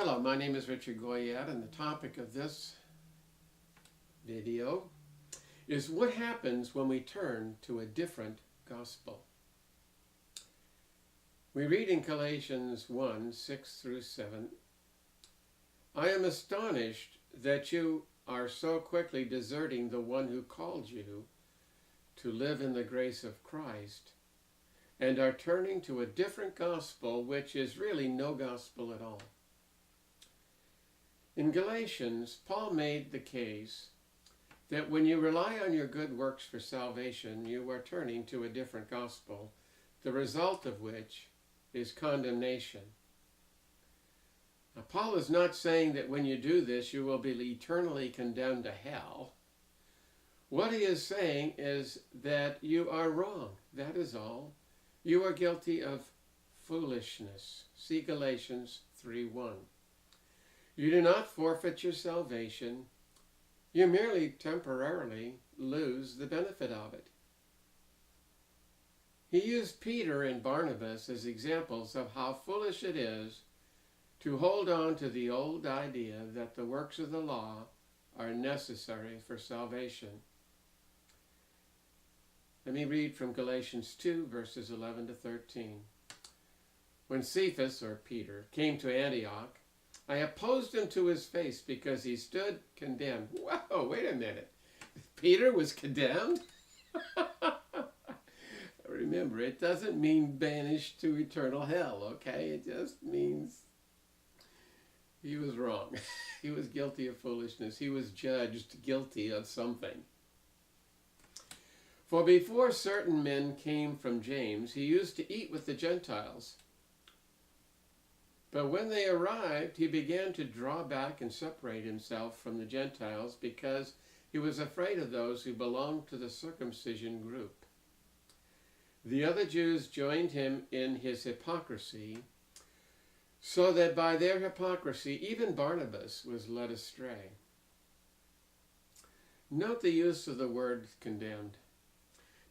Hello, my name is Richard Goyette, and the topic of this video is what happens when we turn to a different gospel. We read in Galatians 1, 6 through 7, I am astonished that you are so quickly deserting the one who called you to live in the grace of Christ and are turning to a different gospel, which is really no gospel at all. In Galatians, Paul made the case that when you rely on your good works for salvation, you are turning to a different gospel, the result of which is condemnation. Now, Paul is not saying that when you do this, you will be eternally condemned to hell. What he is saying is that you are wrong. That is all. You are guilty of foolishness. See Galatians 3:1. You do not forfeit your salvation. You merely temporarily lose the benefit of it. He used Peter and Barnabas as examples of how foolish it is to hold on to the old idea that the works of the law are necessary for salvation. Let me read from Galatians 2, verses 11 to 13. When Cephas, or Peter, came to Antioch, I opposed him to his face because he stood condemned. Whoa, wait a minute. Peter was condemned? Remember, it doesn't mean banished to eternal hell, okay? It just means he was wrong. He was guilty of foolishness. He was judged guilty of something. For before certain men came from James, he used to eat with the Gentiles. But when they arrived, he began to draw back and separate himself from the Gentiles because he was afraid of those who belonged to the circumcision group. The other Jews joined him in his hypocrisy, so that by their hypocrisy even Barnabas was led astray. Note the use of the word condemned.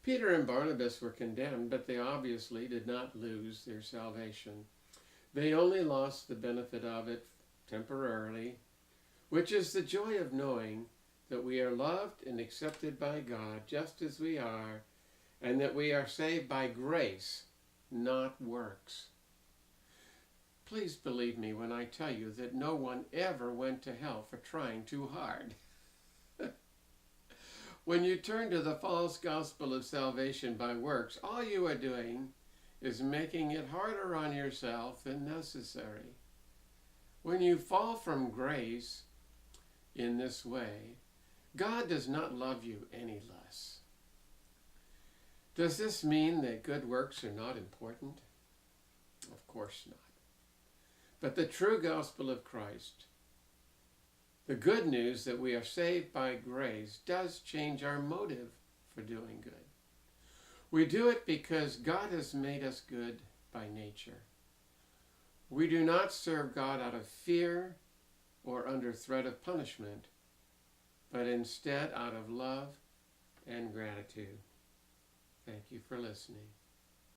Peter and Barnabas were condemned, but they obviously did not lose their salvation. They only lost the benefit of it temporarily, which is the joy of knowing that we are loved and accepted by God just as we are, and that we are saved by grace, not works. Please believe me when I tell you that no one ever went to hell for trying too hard. When you turn to the false gospel of salvation by works, all you are doing is making it harder on yourself than necessary. When you fall from grace in this way, God does not love you any less. Does this mean that good works are not important? Of course not. But the true gospel of Christ, the good news that we are saved by grace, does change our motive for doing good. We do it because God has made us good by nature. We do not serve God out of fear or under threat of punishment, but instead out of love and gratitude. Thank you for listening.